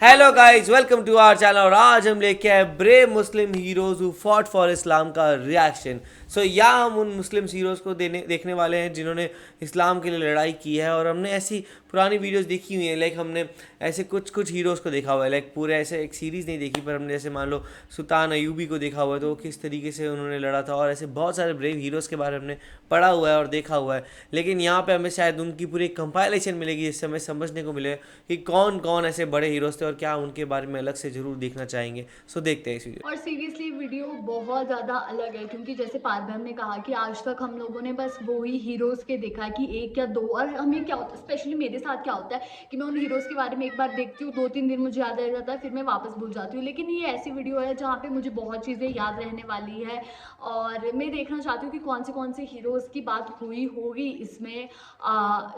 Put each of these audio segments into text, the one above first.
Hello guys, welcome to our channel. और आज हम लेके आए brave Muslim heroes who fought for Islam का रिएक्शन। सो यहाँ हम उन मुस्लिम हीरोज़ को देखने वाले हैं जिन्होंने इस्लाम के लिए लड़ाई की है। और हमने ऐसी पुरानी वीडियोस देखी हुई हैं, लाइक हमने ऐसे कुछ हीरोज़ को देखा हुआ है, लाइक पूरे ऐसे एक सीरीज़ नहीं देखी, पर हमने जैसे मान लो सुल्तान अयूबी को देखा हुआ है तो किस तरीके से उन्होंने लड़ा था। और ऐसे बहुत सारे ब्रेव हीरोज़ के बारे में हमने पढ़ा हुआ है और देखा हुआ है। लेकिन यहाँ पे हमें शायद उनकी पूरी कंपाइलेशन मिलेगी, जिससे हमें समझने को मिले कि कौन कौन ऐसे बड़े हीरोज़ थे और क्या उनके बारे में अलग से ज़रूर देखना चाहेंगे। सो देखते हैं इस वीडियो। और सीरियसली वीडियो बहुत ज़्यादा अलग है, क्योंकि जैसे पारबहन ने कहा कि आज तक हम लोगों ने बस वो ही हीरोज़ के देखा है कि एक या दो। और हमें क्या होता है, स्पेशली मेरे साथ क्या होता है कि मैं उन हीरोज़ के बारे में एक बार देखती हूँ, 2-3 दिन मुझे याद रह जाता है, फिर मैं वापस भूल जाती हूँ। लेकिन ये ऐसी वीडियो है जहाँ पे मुझे बहुत चीज़ें याद रहने वाली है। और मैं देखना चाहती हूँ कि कौन से हीरोज़ की बात हुई होगी इसमें।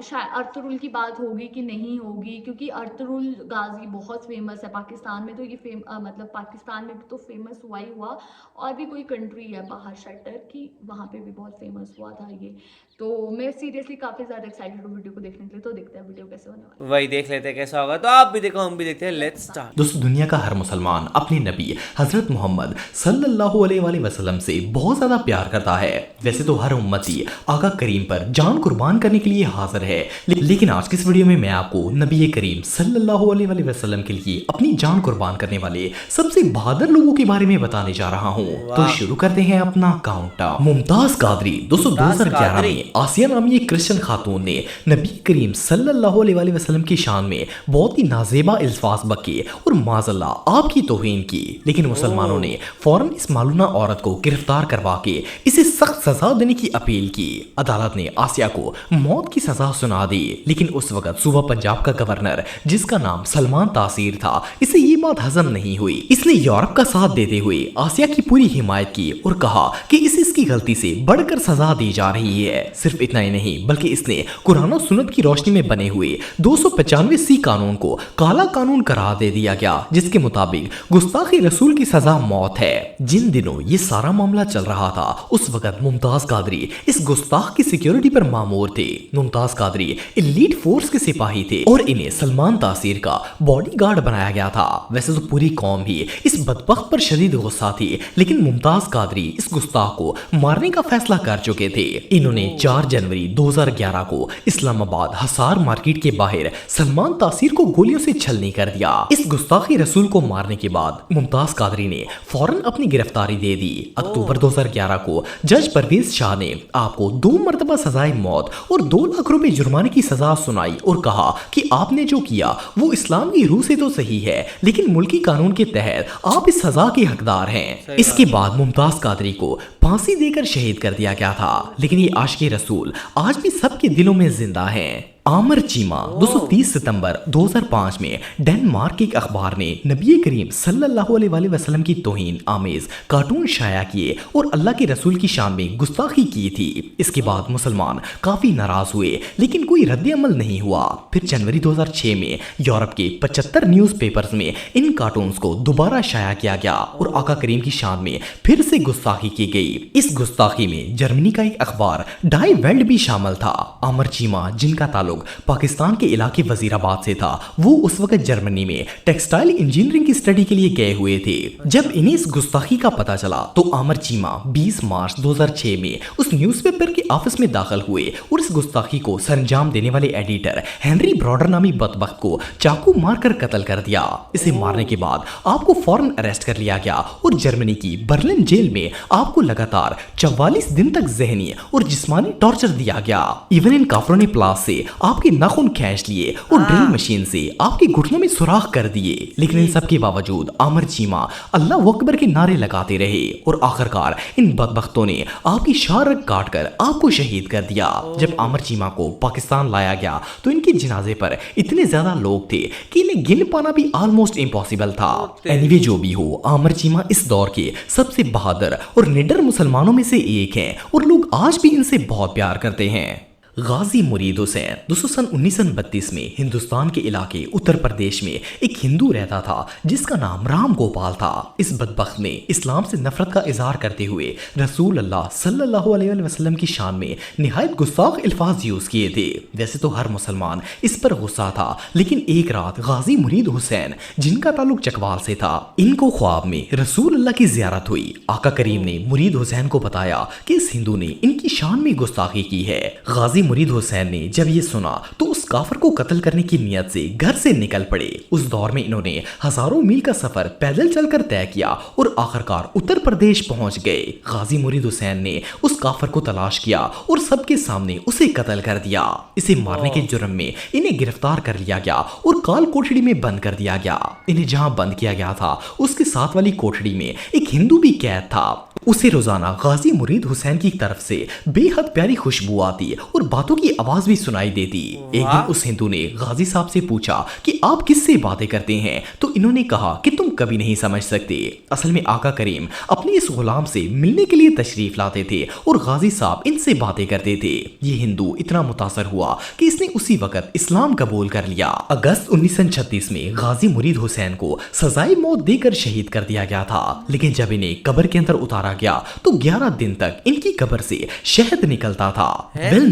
शायद अर्तुगरुल की बात होगी कि नहीं होगी, क्योंकि अर्तुगरुल गाजी बहुत फेमस है पाकिस्तान में। तो ये मतलब पाकिस्तान में भी तो फेमस हुआ ही हुआ, और भी कोई कंट्री है बाहर शटर की, वहाँ पे भी बहुत फेमस हुआ था ये। तो मैं सीरियसली काफ़ी ज़्यादा एक्साइटेड हूँ वीडियो को देखने के लिए। तो देखते हैं वीडियो कैसे होने वाला है। वही देख लेते हैं कैसा होगा। तो आप भी देखो, हम भी देखते हैं। Let's start. दोस्तों, दुनिया का हर मुसलमान अपने नबी हजरत मोहम्मद सल्लल्लाहु अलैहि वसल्लम से बहुत ज्यादा प्यार करता है। वैसे तो हर उम्मती आका करीम पर जान कुर्बान करने के लिए हाजिर है, लेकिन आज की इस वीडियो में मैं आपको नबी करीम सल्लल्लाहु अलैहि वसल्लम के लिए अपनी जान कुर्बान करने वाले सबसे बहादुर लोगों के बारे में बताने जा रहा हूँ। तो शुरू करते हैं अपना काउंटडाउन। मुमताज कादरी। दोस्तों, 2011 में आसिया नामी एक क्रिश्चियन खातून ने नबी करीम सल्लल्लाहु अलैहि वसल्लम की शान में बहुत ही नाजेबा अल्फाज बके और माज़ल्ला आपकी तौहीन की। लेकिन मुसलमानों ने फौरन इस मालूना औरत को गिरफ्तार करवा के इसे सख्त सजा देने की अपील की। अदालत ने आसिया को मौत की सजा सुना दी। लेकिन उस वक्त सूबा पंजाब का गवर्नर, जिसका नाम सलमान तासीर था, इसे ये बात हजम नहीं हुई। इसने यूरोप का साथ देते हुए आसिया की पूरी हिमायत की और कहा कि इसे इसकी गलती से बढ़कर सजा दी जा रही है। सिर्फ इतना ही नहीं, बल्कि इसने कुरान और सुन्नत की रोशनी में बने हुए 295 सी कानून को काला कानून करार दे दिया गया, जिसके मुताबिक गुस्ताखी रसूल की सजा मौत है। जिन दिनों ये सारा मामला चल रहा था, उस वक्त मुमताज कादरी इस गुस्ताख की सिक्योरिटी पर मामूर थे। मुमताज कादरी एलीट फोर्स के सिपाही थे और इन्हें सलमान तासीर का बॉडीगार्ड बनाया गया था। वैसे तो पूरी कौम ही इस बदबख्त पर शदीद गुस्सा थी, लेकिन मुमताज कादरी इस गुस्ताख को मारने का फैसला कर चुके थे। इन्होंने 4 जनवरी 2011 को इस्लामाबाद हसार मार्केट के बाहर सलमान तासीर को गोलियों से छलनी कर दिया। इस गुस्ताखी रसूल को मारने के बाद मुमताज कादरी ने फौरन अपनी गिरफ्तारी दे दी। अक्टूबर 2011 को जज परवेज शाह ने आपको 2 मरतबा सजाए मौत और 2 लाख रुपए जुर्माने की सजा सुनाई और कहा कि आपने जो किया वो इस्लाम की रूह से तो सही है, लेकिन मुल्की कानून के तहत आप इस सजा के हकदार हैं। इसके बाद मुमताज कादरी को फांसी देकर शहीद कर दिया गया था। लेकिन ये आशिक़े रसूल आज भी सबके दिलों में जिंदा हैं। आमर चीमा। 230 सितंबर 2005 में डेनमार्क के एक अखबार ने नबी करीम सल्लल्लाहु अलैहि वसल्लम की तौहीन आमेज कार्टून शाया किए और अल्लाह के रसूल की शान में गुस्ताखी की थी। इसके बाद मुसलमान काफी नाराज हुए, लेकिन कोई रद्द अमल नहीं हुआ। फिर जनवरी 2006 में यूरोप के 75 न्यूज़पेपर्स में इन कार्टून्स को दोबारा शाया किया गया और आका करीम की शान में फिर से गुस्ताखी की गई। इस गुस्ताखी में जर्मनी का एक अखबार डाई वेल्ड भी शामिल था। आमर चीमा, जिनका ताल्लुक पाकिस्तान के इलाके वजीराबाद से था, वो उस वक्त जर्मनी में टेक्सटाइल इंजीनियरिंग की स्टडी के लिए गए हुए थे। जब इन्हें इस गुस्ताखी का पता चला तो आमर चीमा 20 मार्च 2006 में उस न्यूज़पेपर के ऑफिस में दाखिल हुए और इस गुस्ताखी को सरंजाम देने वाले एडिटर हेनरी ब्रॉडर नामी बदबख्त को चाकू मारकर कत्ल कर दिया। इसे मारने के बाद आपको फौरन अरेस्ट कर लिया गया और जर्मनी की बर्लिन जेल में आपको लगातार 44 दिन तक ज़हनी और जिस्मानी टॉर्चर दिया गया। इवन इन काफरों ने प्लास से आपके नाखून खींच लिए और ड्रिल मशीन से आपके घुटनों में सुराख कर दिए। लेकिन इन सब के बावजूद आमर चीमा अल्लाह अकबर के नारे लगाते रहे और आखिरकार इन बदबख्तों ने आपकी शाह रग काट कर आपको शहीद कर दिया। जब आमर चीमा को पाकिस्तान लाया गया तो इनके जनाजे पर इतने ज्यादा लोग थे कि इन्हें गिन पाना भी ऑलमोस्ट इम्पॉसिबल था। एनीवे, जो भी हो, आमर चीमा इस दौर के सबसे बहादुर और निडर मुसलमानों में से एक हैं और लोग आज भी इनसे बहुत प्यार करते हैं। غازی مرید حسین دوستو سن 1932 میں ہندوستان کے علاقے اتر پردیش میں ایک ہندو رہتا تھا جس کا نام رام گوپال تھا۔ اس بدبخت نے اسلام سے نفرت کا اظہار کرتے ہوئے رسول اللہ صلی اللہ علیہ وسلم کی شان میں نہایت گستاخ الفاظ یوز کیے تھے۔ ویسے تو ہر مسلمان اس پر غصہ تھا، لیکن ایک رات غازی مرید حسین جن کا تعلق چکوال سے تھا، ان کو خواب میں رسول اللہ کی زیارت ہوئی۔ آقا کریم نے مرید حسین کو بتایا کہ اس ہندو نے ان کی شان میں گستاخی کی ہے۔ غازی مرید حسین نے جب یہ سنا تو اس کافر کو قتل کرنے کی نیت سے گھر سے نکل پڑے۔ اس دور میں انہوں نے ہزاروں میل کا سفر پیدل چل کر طے کیا اور آخرکار اتر پردیش پہنچ گئے۔ غازی مرید حسین نے اس کافر کو تلاش کیا اور سب کے سامنے اسے قتل کر دیا۔ اسے مارنے کے جرم میں انہیں گرفتار کر لیا گیا اور کال کوٹڑی میں بند کر دیا گیا۔ انہیں جہاں بند کیا گیا تھا اس کے ساتھ والی کوٹڑی میں ایک ہندو بھی قید تھا۔ اسے روزانہ غازی مرید حسین کی طرف سے بے حد پیاری خوشبو آتی اور باتوں کی آواز بھی سنائی دیتی۔ ایک دن اس ہندو نے غازی صاحب سے پوچھا کہ آپ کس سے باتیں کرتے ہیں؟ تو انہوں نے کہا کہ تم کبھی نہیں سمجھ سکتے۔ اصل میں آقا کریم اپنے اس غلام سے ملنے کے لیے تشریف لاتے تھے اور غازی صاحب ان سے باتیں کرتے تھے۔ یہ ہندو اتنا متاثر ہوا کہ اس نے اسی وقت اسلام قبول کر لیا۔ اگست 1936 میں غازی مرید حسین کو سزائے موت دے کر شہید کر دیا گیا تھا، لیکن جب انہیں قبر کے اندر اتارا گیا تو 11 دن تک ان کی قبر سے شہد نکلتا تھا۔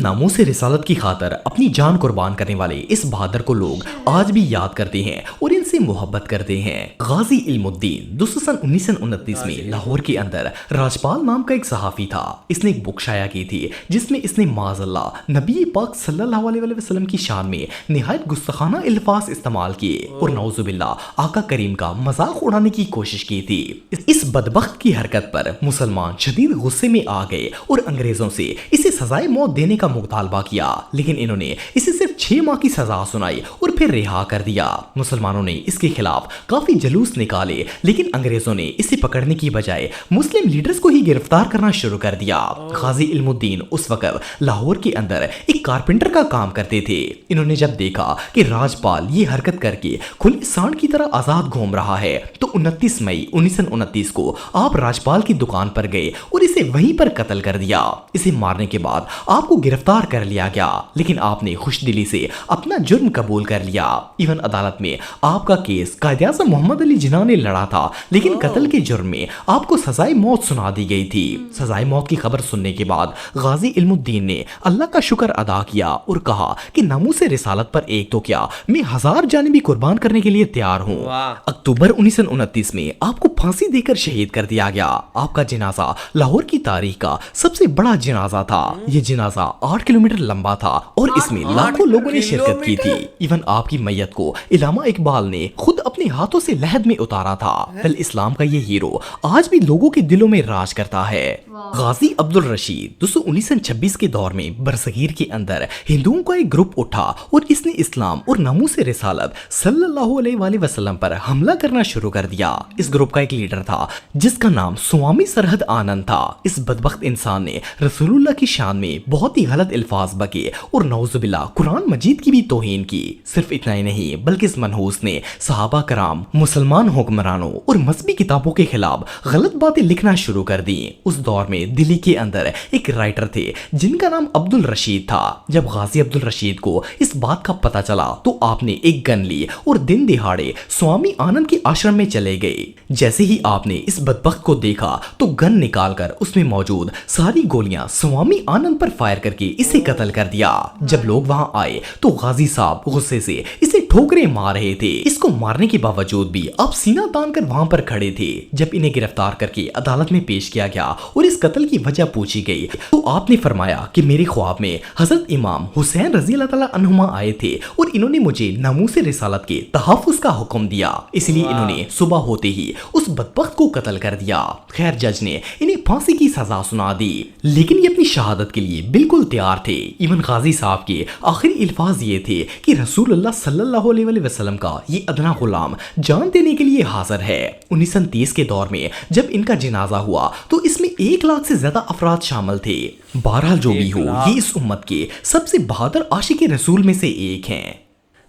ناموس رسالت کی خاطر اپنی جان قربان کرنے والے اس بہادر کو لوگ آج بھی یاد کرتے ہیں اور ان سے محبت کرتے ہیں۔ غازی علم الدین دوستو سن 1929 میں لاہور کے اندر راجپال نام کا ایک صحافی تھا۔ اس نے ایک بک شائع کی تھی جس میں اس نے معاذ اللہ نبی پاک صلی اللہ علیہ وسلم کی شان میں نہایت گستاخانہ الفاظ استعمال کیے اور نعوذ باللہ آقا کریم کا مذاق اڑانے کی کوشش کی تھی۔ اس بدبخت کی حرکت پر مسلمان شدید غصے میں آ گئے اور انگریزوں سے اسے سزائے موت دینے کا مطالبہ کیا، لیکن انہوں نے اسے صرف 6 ماہ کی سزا سنائی اور پھر رہا کر دیا۔ مسلمانوں نے اس کے خلاف کافی جلوس نکالے، لیکن انگریزوں نے اسے پکڑنے کی بجائے مسلم لیڈرز کو ہی گرفتار کرنا شروع کر دیا۔ غازی علم الدین اس وقت لاہور کے اندر ایک کارپینٹر کا کام کرتے تھے۔ انہوں نے جب دیکھا کہ راجپال یہ حرکت کر کے کھلے سانڈ کی طرح آزاد گھوم رہا ہے تو 29 مئی 1929 کو آپ راجپال کی دکان پر گئے اور اسے وہیں پر قتل کر دیا۔ اسے مارنے کے بعد آپ کو گرفتار کر لیا گیا، لیکن آپ نے خوش دلی سے اپنا جرم قبول کر لیا۔ ایون عدالت میں آپ کا کیس قائد اعظم محمد علی جناح نے لڑا تھا، لیکن قتل کے جرم میں آپ کو سزائے موت سنا دی گئی تھی۔ سزائے موت کی خبر سننے کے بعد غازی علم الدین نے اللہ کا شکر ادا کیا اور کہا کہ ناموس رسالت پر ایک تو کیا میں 1000 جانیں بھی قربان کرنے کے لیے تیار ہوں۔ اکتوبر 1929 میں آپ کو پھانسی دے کر شہید کر دیا گیا۔ آپ کا جنازہ لاہور کی تاریخ کا سب سے بڑا جنازہ تھا۔ یہ جنازہ 8 کلومیٹر لمبا تھا اور اس میں لاکھوں لوگوں نے شرکت کی تھی۔ ایون آپ کی میت کو علامہ اقبال نے خود اپنے ہاتھوں سے لحد میں اتارا تھا۔ اسلام کا یہ ہیرو آج بھی لوگوں کے دلوں میں راج کرتا ہے۔ غازی عبد الرشید دوستو 1926 کے دور میں برصغیر کے اندر ہندوؤں کا ایک گروپ اٹھا اور اس نے اسلام اور ناموس رسالت صلی اللہ علیہ وآلہ وسلم پر حملہ کرنا شروع کر دیا۔ اس گروپ کا ایک لیڈر تھا جس کا نام سوامی سرحد آنند تھا۔ اس بدبخت انسان نے رسول اللہ کی شان میں بہت ہی غلط الفاظ بکے اور نعوذ باللہ قرآن مجید کی بھی توہین کی۔ صرف اتنا ہی نہیں بلکہ اس منحوس نے صحابہ کرام، مسلمان حکمرانوں اور مذہبی کتابوں کے خلاف غلط باتیں لکھنا شروع کر دی۔ اس دور میں دلی کے اندر ایک رائٹر تھے جن کا نام عبد الرشید تھا۔ جب غازی عبد الرشید کو اس بات کا پتہ چلا تو آپ نے ایک گن لی اور دن دہاڑے سوامی آنند کے آشرم میں چلے گئے۔ جیسے ہی آپ نے اس بدبخت کو دیکھا تو گن نکال کر اس میں موجود ساری گولیاں سوامی آنند پر فائر کر کے اسے قتل کر دیا۔ جب لوگ وہاں آئے تو غازی صاحب غصے سے اسے ٹھوکریں مار رہے تھے۔ اس کو مارنے کے باوجود بھی آپ سینہ تان کر وہاں پر کھڑے تھے۔ جب انہیں گرفتار کر کے عدالت میں پیش کیا گیا اور اس قتل کی وجہ پوچھی گئی تو آپ نے فرمایا کہ میرے خواب میں حضرت امام حسین رضی اللہ تعالیٰ عنہما آئے تھے اور انہوں نے مجھے ناموس رسالت کے تحفظ کا حکم دیا، اس لیے انہوں نے صبح ہوتے ہی اس بدبخت کو قتل کر دیا۔ خیر جج نے انہیں پھانسی کی سزا سنا دی، لیکن یہ اپنی شہادت کے لیے بالکل تیار تھے۔ ایون غازی صاحب کے آخری الفاظ یہ تھے کہ رسول اللہ صلی اللہ علیہ وسلم کا یہ ادنا غلام جان دینے کے لیے حاضر ہے۔ 1930 کے دور میں جب ان کا جنازہ ہوا تو اس میں 1 لاکھ سے زیادہ افراد شامل تھے۔ بہرحال جو بھی ہو، یہ اس امت کے سب سے بہادر عاشق رسول میں سے ایک ہیں۔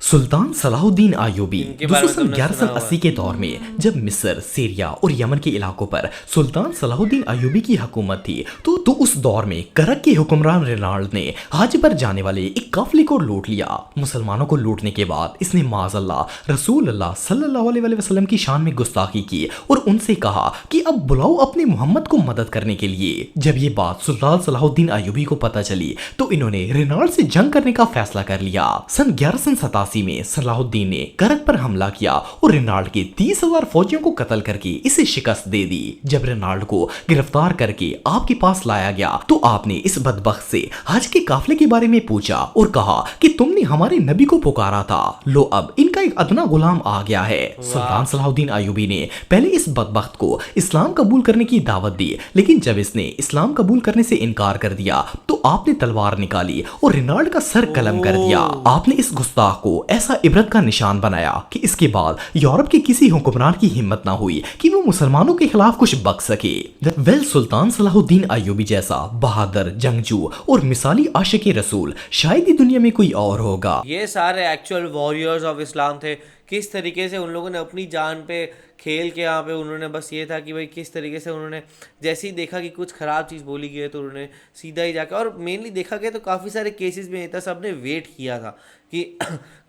सुल्तान सलाहुद्दीन आयूबी इनके बारे में तुमने 1180 के दौर में जब मिस्र, सीरिया और यमन के इलाकों पर सुल्तान सलाहुद्दीन आयूबी की हुकूमत थी तो उस दौर में करक के हुक्मरान रेनाल्ड ने हज पर जाने वाले एक काफिले को लूट लिया। मुसलमानों को लूटने के बाद इसने माज़अल्लाह रसूल अल्लाह सल्लल्लाहु अलैहि वसल्लम की शान में गुस्ताखी की और उनसे कहा कि अब बुलाओ अपने मोहम्मद को मदद करने के लिए। जब ये बात सुल्तान सलाहुद्दीन आयूबी को पता चली तो इन्होंने रेनाल्ड से जंग करने का फैसला कर लिया। सन 1187 में सलाहुद्दीन ने करक पर हमला किया और रेनाल्ड के 30,000 फौजियों को कत्ल करके इसे शिकस्त दे दी। जब रेनाल्ड को गिरफ्तार करके आपके पास लाया गया तो आपने इस बदबख्त से हज के काफिले के बारे में पूछा और कहा कि तुमने हमारे नबी को पुकारा था, लो अब इनका एक अदना गुलाम आ गया है। सुल्तान सलाहुद्दीन आयूबी ने पहले इस बदबख्त को इस्लाम कबूल करने की दावत दी, लेकिन जब इसने इस्लाम कबूल करने से इनकार कर दिया तो आपने तलवार निकाली और रेनाल्ड का सर कलम कर दिया। आपने इस गुस्ताख को ऐसा इबरत का निशान बनाया कि इसके बाद यूरोप के किसी हुक्मरान की हिम्मत ना हुई कि वो मुसलमानों के खिलाफ कुछ बक सके। वेल सुल्तान सलाहुद्दीन आयूबी जैसा बहादुर जंगजू और मिसाली आशिक रसूल शायद ही दुनिया में कोई और होगा। ये सारे एक्चुअल वॉरियर्स ऑफ इस्लाम थे। किस तरीके से उन लोगों ने अपनी जान पे खेल के यहाँ पे उन्होंने बस ये था कि भाई किस तरीके से उन्होंने जैसे ही देखा कि कुछ ख़राब चीज़ बोली गई है तो उन्होंने सीधा ही जाकर, और मेनली देखा गया तो काफ़ी सारे केसेस में था सबने वेट किया था कि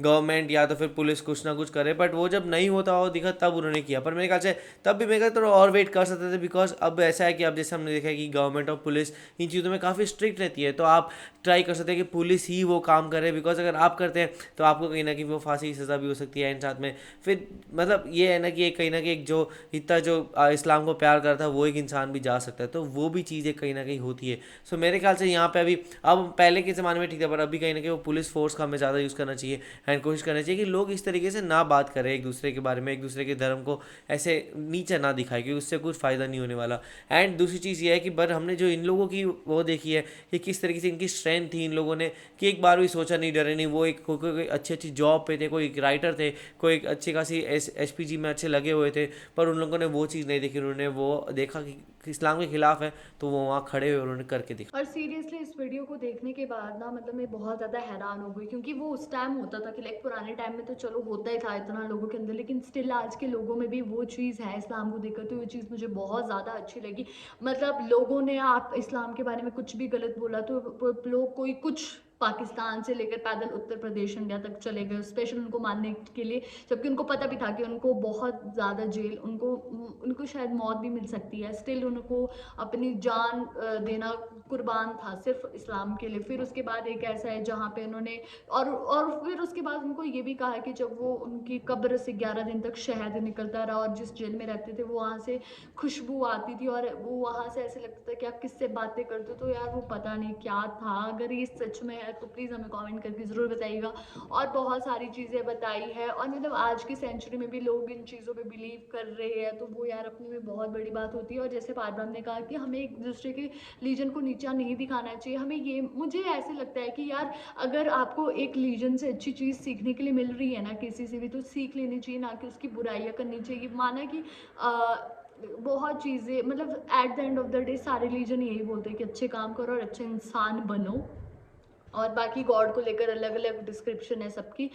गवर्नमेंट या तो फिर पुलिस कुछ ना कुछ करे, बट वो जब नहीं होता हो दिखा तब उन्होंने किया। पर मेरे ख्याल से तब भी मेरे थोड़ा और वेट कर सकते थे, बिकॉज अब ऐसा है कि अब जैसे हमने देखा है कि गवर्नमेंट और पुलिस इन चीज़ों में काफ़ी स्ट्रिक्ट रहती है, तो आप ट्राई कर सकते हैं कि पुलिस ही वो काम करे, बिकॉज अगर आप करते हैं तो आपको कहीं ना कहीं वो फांसी की सज़ा भी हो सकती है एंड साथ में फिर मतलब ये है ना कि कहीं ना कहीं जो इतना जो इस्लाम को प्यार करता है वो एक इंसान भी जा सकता है, तो वो भी चीज़ें कहीं ना कहीं होती है। सो मेरे ख्याल से यहाँ पे अभी अब पहले के ज़माने में ठीक था, पर अभी कहीं ना कहीं वो पुलिस फोर्स का हमें ज़्यादा यूज़ करना चाहिए एंड कोशिश करनी चाहिए कि लोग इस तरीके से ना बात करें एक दूसरे के बारे में, एक दूसरे के धर्म को ऐसे नीचे ना दिखाए क्योंकि उससे कुछ फ़ायदा नहीं होने वाला। एंड दूसरी चीज़ ये है कि पर हमने जो इन लोगों की वो देखी है कि किस तरीके से इनकी स्ट्रेंथ थी इन लोगों ने, कि एक बार भी सोचा नहीं, डरे नहीं, वो एक कोई अच्छी जॉब पे थे, कोई एक राइटर थे, कोई एक अच्छी खासी एसपीजी में अच्छे लगे हुए थे, पर उन लोगों ने वो चीज़ नहीं देखी। उन्होंने वो देखा कि इस्लाम के खिलाफ है तो वो वहाँ खड़े हुए उन्होंने करके दिखा। और सीरियसली इस वीडियो को देखने के बाद ना मतलब मैं बहुत ज़्यादा हैरान हो गई, क्योंकि वो उस टाइम होता था कि लाइक पुराने टाइम में तो चलो होता ही था इतना लोगों के अंदर, लेकिन स्टिल आज के लोगों में भी वो चीज़ है इस्लाम को देखकर, तो वो चीज़ मुझे बहुत ज़्यादा अच्छी लगी। मतलब लोगों ने आप इस्लाम के बारे में कुछ भी गलत बोला तो लोग कोई कुछ पाकिस्तान से लेकर पैदल उत्तर प्रदेश इंडिया तक चले गए स्पेशल उनको मारने के लिए, जबकि उनको पता भी था कि उनको बहुत ज़्यादा जेल, उनको शायद मौत भी मिल सकती है, स्टिल उनको अपनी जान देना कुर्बान था सिर्फ इस्लाम के लिए। फिर उसके बाद एक ऐसा है जहाँ पे उन्होंने और फिर उसके बाद उनको ये भी कहा कि जब वो उनकी कब्र से 11 दिन तक शहद निकलता रहा और जिस जेल में रहते थे वो वहाँ से खुशबू आती थी और वो वहाँ से ऐसे लगता था कि आप किससे बातें करते हो, तो यार वो पता नहीं क्या था। अगर ये सच में है तो प्लीज़ हमें कमेंट करके ज़रूर बताइएगा। और बहुत सारी चीज़ें बताई है और मतलब आज की सेंचुरी में भी लोग इन चीज़ों पे बिलीव कर रहे हैं, तो वो यार अपने में बहुत बड़ी बात होती है। और जैसे पारब्रह्म ने कहा कि हमें एक दूसरे के लीजन को नीचा नहीं दिखाना चाहिए, हमें ये मुझे ऐसे लगता है कि यार अगर आपको एक लीजन से अच्छी चीज़ सीखने के लिए मिल रही है ना किसी से भी, तो सीख लेनी चाहिए, ना कि उसकी बुराइयाँ करनी चाहिए। माना कि बहुत चीज़ें मतलब at the end of the day सारे रिलीजन यही बोलते हैं कि अच्छे काम करो और अच्छे इंसान बनो, और बाकी गॉड को लेकर अलग अलग डिस्क्रिप्शन है सबकी।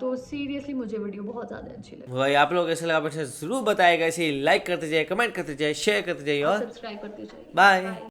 तो सीरियसली मुझे वीडियो बहुत ज़्यादा अच्छी लगी। भाई आप लोग ऐसे लगा बच्चे ज़रूर बताएगा, ऐसे लाइक करते जाइए, कमेंट करते जाइए, शेयर करते जाइए और सब्सक्राइब करते जाइए। बाय।